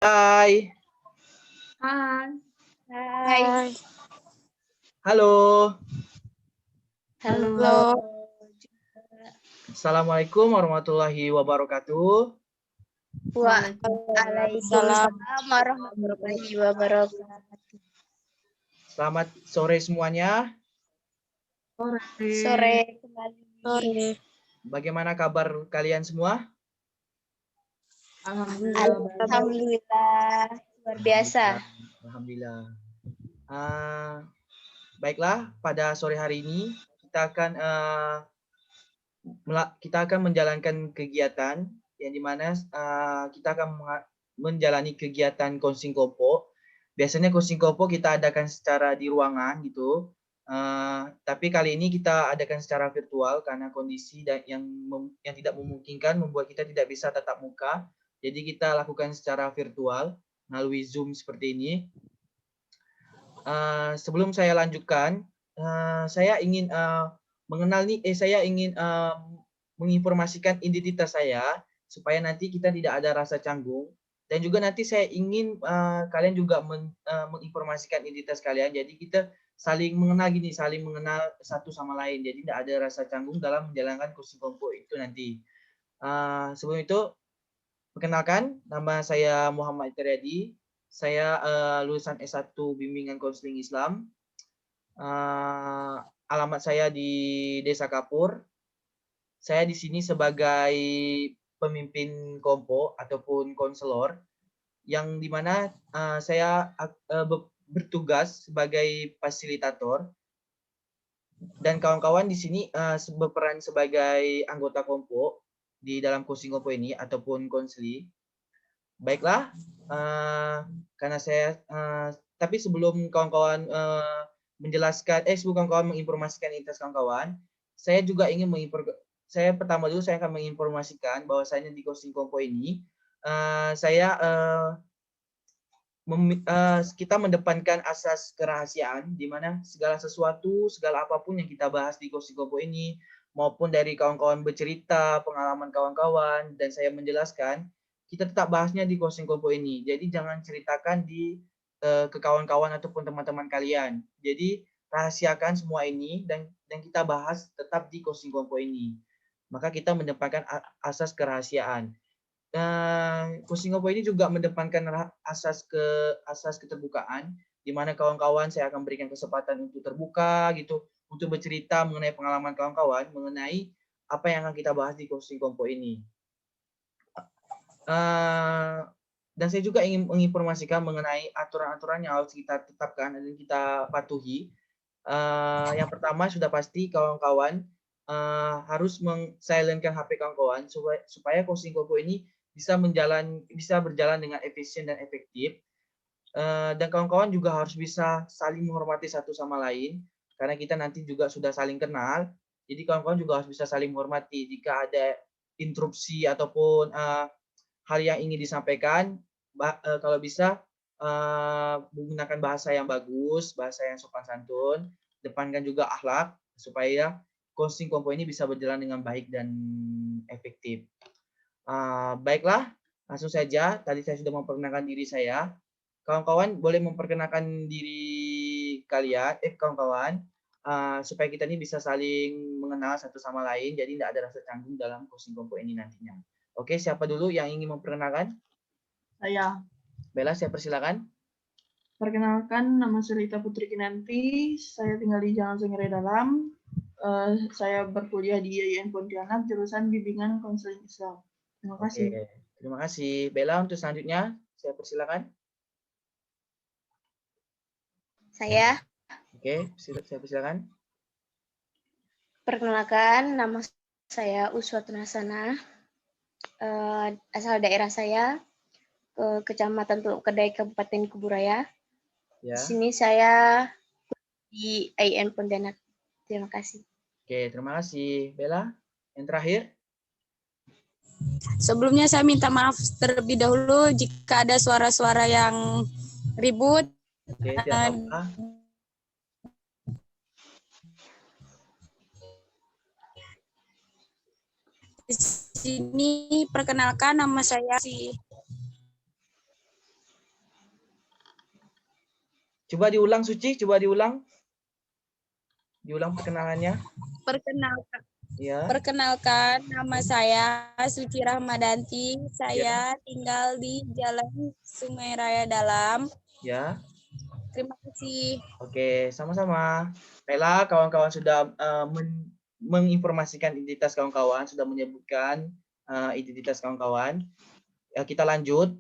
Hai. Hai. Hai. Halo. Halo. Assalamualaikum warahmatullahi wabarakatuh. Waalaikumsalam warahmatullahi wabarakatuh. Selamat sore semuanya. Sore kembali. Sore. Bagaimana kabar kalian semua? Alhamdulillah. Luar biasa. Alhamdulillah. Baiklah, pada sore hari ini kita akan menjalankan kegiatan yang dimana kita akan menjalani kegiatan coaching kopo. Biasanya coaching kopo kita adakan secara di ruangan gitu. Tapi kali ini kita adakan secara virtual karena kondisi yang tidak memungkinkan membuat kita tidak bisa tatap muka. Jadi kita lakukan secara virtual melalui Zoom seperti ini. Sebelum saya lanjutkan, saya ingin menginformasikan identitas saya supaya nanti kita tidak ada rasa canggung, dan juga nanti saya ingin kalian juga menginformasikan identitas kalian. Jadi kita saling mengenal satu sama lain. Jadi tidak ada rasa canggung dalam menjalankan kursi kelompok itu nanti. Sebelum itu, perkenalkan, nama saya Muhammad Teriadi. Saya lulusan S1 Bimbingan Konseling Islam. Alamat saya di Desa Kapur. Saya di sini sebagai pemimpin kompo ataupun konselor, yang dimana saya bertugas sebagai fasilitator, dan kawan-kawan di sini berperan sebagai anggota kompo di dalam coaching kompo ini ataupun konseli. Baiklah, karena saya tapi sebelum kawan-kawan sebelum kawan-kawan menginformasikan identitas kawan-kawan, saya juga ingin pertama dulu saya akan menginformasikan bahwasanya di coaching kompo ini kita mendepankan asas kerahasiaan, di mana segala apapun yang kita bahas di coaching kompo ini, maupun dari kawan-kawan bercerita pengalaman kawan-kawan dan saya menjelaskan, kita tetap bahasnya di coaching kompo ini. Jadi jangan ceritakan ke kawan-kawan ataupun teman-teman kalian. Jadi rahasiakan semua ini dan kita bahas tetap di coaching kompo ini. Maka kita mendepankan asas kerahasiaan. Coaching kompo ini juga mendepankan asas keterbukaan, di mana kawan-kawan saya akan berikan kesempatan untuk terbuka gitu, untuk bercerita mengenai pengalaman kawan-kawan mengenai apa yang akan kita bahas di coaching kompo ini. Dan saya juga ingin menginformasikan mengenai aturan-aturan yang harus kita tetapkan dan kita patuhi. Yang pertama sudah pasti kawan-kawan harus meng-silentkan HP kawan-kawan supaya coaching kompo ini bisa berjalan dengan efisien dan efektif. Dan kawan-kawan juga harus bisa saling menghormati satu sama lain, karena kita nanti juga sudah saling kenal. Jadi kawan-kawan juga harus bisa saling menghormati. Jika ada interupsi ataupun hal yang ingin disampaikan, kalau bisa menggunakan bahasa yang bagus, bahasa yang sopan santun, depankan juga akhlak supaya coaching kompo ini bisa berjalan dengan baik dan efektif. Baiklah, langsung saja. Tadi saya sudah memperkenalkan diri saya. Kawan-kawan boleh memperkenalkan diri kalian, kawan-kawan, supaya kita ini bisa saling mengenal satu sama lain, jadi tidak ada rasa canggung dalam coaching kompo ini nantinya. Oke, siapa dulu yang ingin memperkenalkan? Saya. Bella, saya persilakan. Perkenalkan, nama saya Rita Putri Kinanti. Saya tinggal di Jalan Sengere Dalam. Saya berkuliah di IAIN Pontianak, jurusan Bimbingan Konseling Islam. Terima kasih. Oke, terima kasih. Bella, untuk selanjutnya, saya persilakan. Saya. Oke, saya persilakan. Perkenalkan, nama saya Uswatun Hasanah. Asal daerah saya, Kecamatan Teluk Kedai, Kabupaten Kuburaya. Ya. Di sini saya di IAIN Pontianak. Terima kasih. Oke, terima kasih. Bella, yang terakhir. Sebelumnya saya minta maaf terlebih dahulu jika ada suara-suara yang ribut. Oke, tidak apa-apa. Di sini perkenalkan, nama saya Coba diulang Suci, coba diulang. Diulang perkenalannya. Perkenalkan, Ya, perkenalkan nama saya Suci Rahmadanti. ya, Saya tinggal di Jalan Sungai Raya Dalam. ya. Terima kasih. Oke, sama-sama. Baiklah, kawan-kawan sudah menginformasikan identitas kawan-kawan, sudah menyebutkan identitas kawan-kawan. Kita lanjut.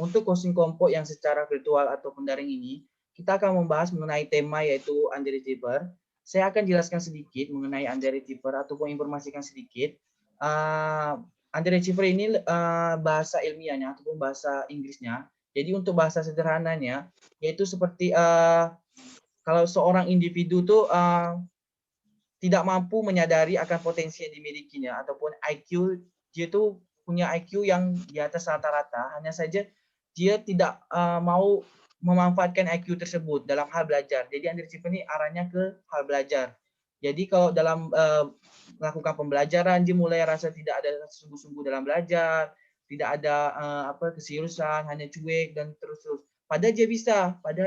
Untuk coaching kelompok yang secara virtual ataupun daring ini, kita akan membahas mengenai tema yaitu underachiever. Saya akan jelaskan sedikit mengenai underachiever ataupun informasikan sedikit. Underachiever ini bahasa ilmiahnya ataupun bahasa Inggrisnya. Jadi untuk bahasa sederhananya, yaitu seperti kalau seorang individu tuh tidak mampu menyadari akan potensi yang dimilikinya ataupun IQ, dia tuh punya IQ yang di atas rata-rata, hanya saja dia tidak mau memanfaatkan IQ tersebut dalam hal belajar. Jadi underachiever ini arahnya ke hal belajar. Jadi kalau dalam melakukan pembelajaran, dia mulai rasa tidak ada sungguh-sungguh dalam belajar, tidak ada keseriusan, hanya cuek dan terus-terus. Padahal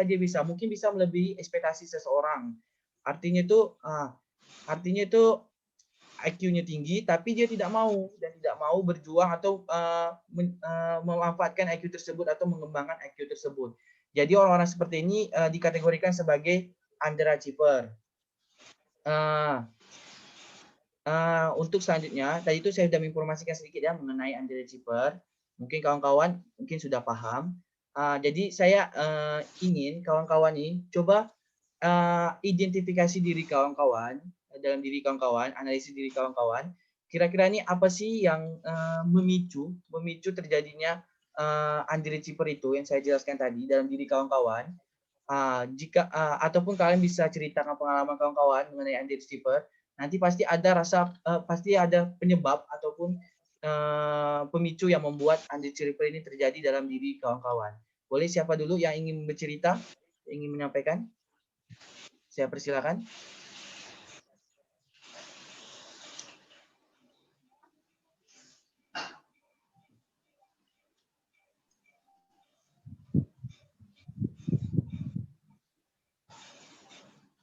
dia bisa, mungkin bisa melebihi ekspektasi seseorang. Artinya itu IQ-nya tinggi, tapi dia tidak mau berjuang atau memanfaatkan IQ tersebut atau mengembangkan IQ tersebut. Jadi orang-orang seperti ini dikategorikan sebagai underachiever. Untuk selanjutnya, tadi itu saya sudah menginformasikan sedikit ya mengenai underachiever. Mungkin kawan-kawan mungkin sudah paham. Jadi saya ingin kawan-kawan ini coba identifikasi diri kawan-kawan, dalam diri kawan-kawan, analisis diri kawan-kawan. Kira-kira ini apa sih yang memicu terjadinya underachiever itu yang saya jelaskan tadi dalam diri kawan-kawan. Jika ataupun kalian bisa ceritakan pengalaman kawan-kawan mengenai underachiever, nanti pasti ada penyebab ataupun pemicu yang membuat underachiever ini terjadi dalam diri kawan-kawan. Boleh siapa dulu yang ingin bercerita, ingin menyampaikan? Saya persilakan.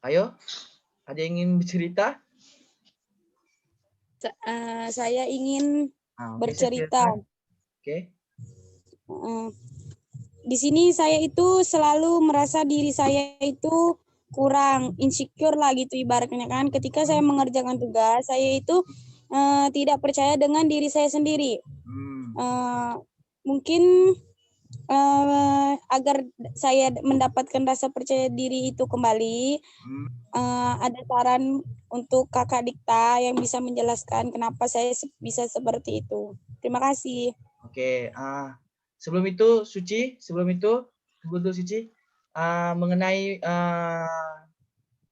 Ayo, ada yang ingin bercerita? Saya ingin bercerita. Oke. Di sini saya itu selalu merasa diri saya itu kurang insecure lah gitu ibaratnya kan. Ketika saya mengerjakan tugas, saya itu tidak percaya dengan diri saya sendiri. Mungkin agar saya mendapatkan rasa percaya diri itu kembali, ada saran untuk Kakak Dikta yang bisa menjelaskan kenapa saya bisa seperti itu. Terima kasih. Oke, sebelum itu Suci, mengenai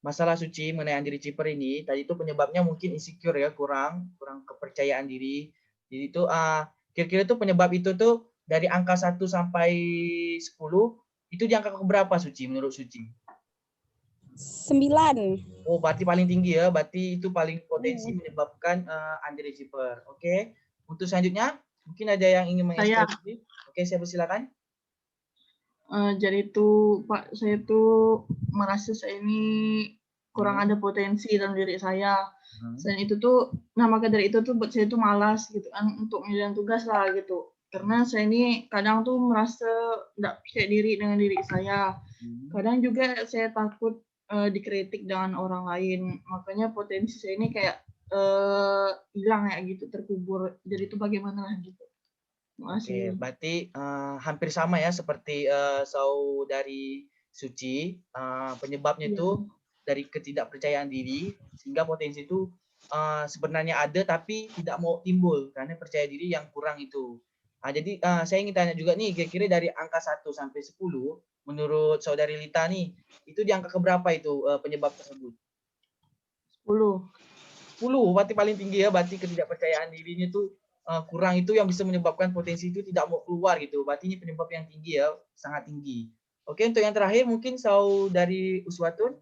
masalah Suci mengenai underachiever ini, tadi itu penyebabnya mungkin insecure ya, kurang kepercayaan diri. Jadi itu kira-kira tuh penyebab itu tuh dari angka 1 sampai 10, itu di angka berapa Suci menurut Suci? 9. Oh, berarti paling tinggi ya, berarti itu paling potensi menyebabkan underachiever. Oke. Untuk selanjutnya, mungkin ada yang ingin mengekspresi. Oke, saya persilakan. Jadi itu Pak, saya tuh merasa saya ini kurang ada potensi dalam diri saya. Selain itu tuh, maka dari itu tuh buat saya tuh malas gitu kan untuk menjalankan tugas lah gitu. Karena saya ini kadang tuh merasa tidak percaya diri dengan diri saya. Kadang juga saya takut dikritik dengan orang lain. Makanya potensi saya ini kayak hilang ya gitu, terkubur. Jadi itu bagaimana lah gitu. Oke, berarti hampir sama ya seperti saudari Suci. Penyebabnya itu dari ketidakpercayaan diri, sehingga potensi itu sebenarnya ada tapi tidak mau timbul karena percaya diri yang kurang itu. Jadi saya ingin tanya juga nih, kira-kira dari angka 1 sampai 10, menurut saudari Lita nih, itu di angka keberapa itu penyebab tersebut? 10. 10, berarti paling tinggi ya, berarti ketidakpercayaan dirinya tuh kurang, itu yang bisa menyebabkan potensi itu tidak mau keluar gitu. Berarti ini penyebab yang tinggi ya, sangat tinggi. Oke, untuk yang terakhir mungkin saudari Uswatun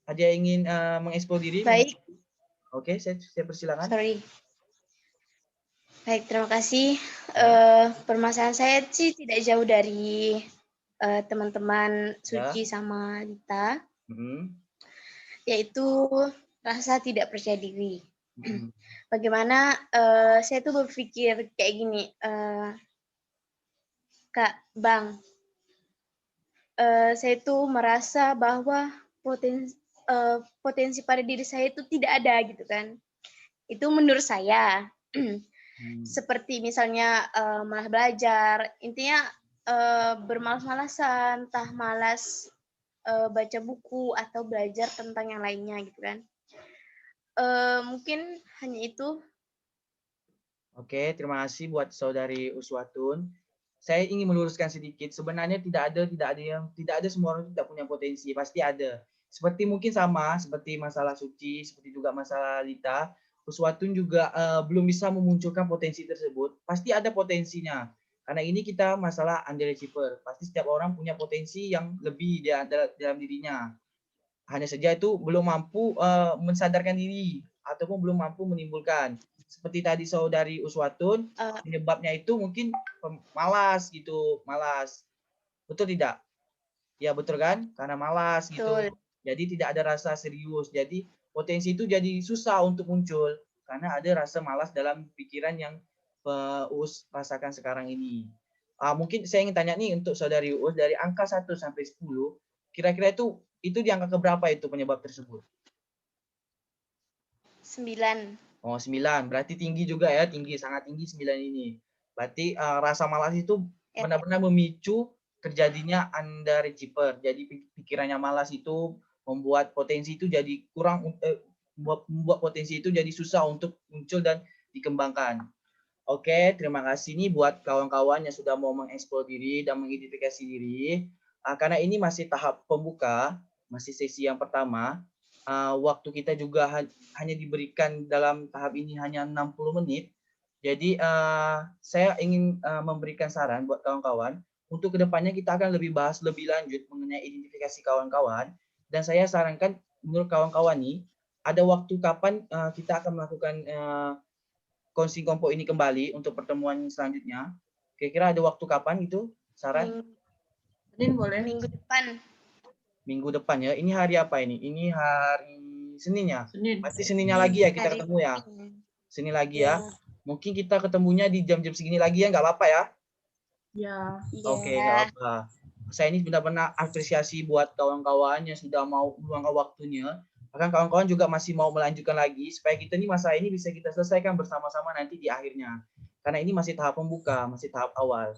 ada yang ingin mengeksplor diri. Baik. Oke, saya persilakan. Baik, terima kasih. Permasalahan saya sih tidak jauh dari teman-teman Ya. Suci sama Lita, Mhm. yaitu rasa tidak percaya diri. Mhm. Bagaimana saya tuh berpikir kayak gini, Kak, Bang, saya tuh merasa bahwa potensi pada diri saya itu tidak ada gitu kan. Itu menurut saya. Seperti misalnya malah belajar, intinya bermalas-malasan, entah malas baca buku atau belajar tentang yang lainnya gitu kan. Mungkin hanya itu. Oke, terima kasih buat saudari Uswatun. Saya ingin meluruskan sedikit. Sebenarnya tidak ada semua orang tidak punya potensi, pasti ada. Seperti mungkin sama seperti masalah Suci, seperti juga masalah Lita, Uswatun juga belum bisa memunculkan potensi tersebut. Pasti ada potensinya. Karena ini kita masalah underachiever. Pasti setiap orang punya potensi yang lebih dalam dirinya. Hanya saja itu belum mampu mensadarkan diri ataupun belum mampu menimbulkan. Seperti tadi saudari Uswatun, penyebabnya itu mungkin malas gitu, malas. Betul tidak? Ya betul kan? Karena malas gitu. Betul. Jadi tidak ada rasa serius. Jadi potensi itu jadi susah untuk muncul karena ada rasa malas dalam pikiran yang Us rasakan sekarang ini. Mungkin saya ingin tanya nih untuk saudari Us, dari angka 1 sampai 10, kira-kira itu di angka keberapa itu penyebab tersebut? 9. Oh, 9. Berarti tinggi juga ya, sangat tinggi 9 ini. Berarti rasa malas itu benar-benar memicu terjadinya underachiever. Jadi pikirannya malas itu membuat potensi itu jadi membuat potensi itu jadi susah untuk muncul dan dikembangkan. Oke, terima kasih nih buat kawan-kawan yang sudah mau mengeksplor diri dan mengidentifikasi diri. Karena ini masih tahap pembuka, masih sesi yang pertama. Waktu kita juga hanya diberikan dalam tahap ini hanya 60 menit. Jadi saya ingin memberikan saran buat kawan-kawan untuk kedepannya kita akan lebih bahas lebih lanjut mengenai identifikasi kawan-kawan. Dan saya sarankan menurut kawan-kawan nih, ada waktu kapan kita akan melakukan counseling kelompok ini kembali untuk pertemuan selanjutnya. Kira-kira ada waktu kapan itu? Saran? Boleh. Minggu depan. Minggu depan ya. Ini hari apa ini? Ini hari Senin ya? Senin. Pasti Seninnya lagi ya kita Hari ketemu ya? Senin lagi ya? Ya. Mungkin kita ketemunya di jam-jam segini lagi ya, nggak apa-apa ya? Ya. Oke, nggak apa-apa. Saya ini benar-benar apresiasi buat kawan-kawan yang sudah mau meluangkan waktunya. Bahkan kawan-kawan juga masih mau melanjutkan lagi supaya kita ini masalah ini bisa kita selesaikan bersama-sama nanti di akhirnya. Karena ini masih tahap pembuka, masih tahap awal.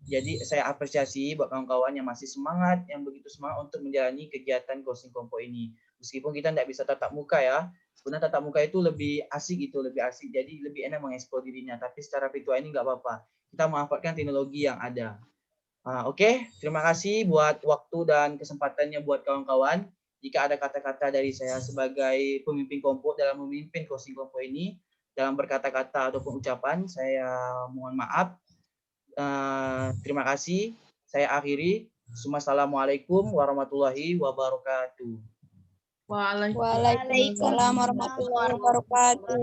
Jadi saya apresiasi buat kawan-kawan yang masih semangat, yang begitu semangat untuk menjalani kegiatan coaching kelompok ini. Meskipun kita tidak bisa tatap muka ya, sebenarnya tatap muka itu lebih asik gitu, lebih asik. Jadi lebih enak mengeksplor dirinya. Tapi secara virtual ini nggak apa-apa. Kita memanfaatkan teknologi yang ada. Oke, terima kasih buat waktu dan kesempatannya buat kawan-kawan. Jika ada kata-kata dari saya sebagai pemimpin kelompok dalam memimpin coaching kelompok ini, dalam berkata-kata ataupun ucapan, saya mohon maaf. Terima kasih. Saya akhiri. Assalamualaikum warahmatullahi wabarakatuh. Waalaikumsalam warahmatullahi wabarakatuh.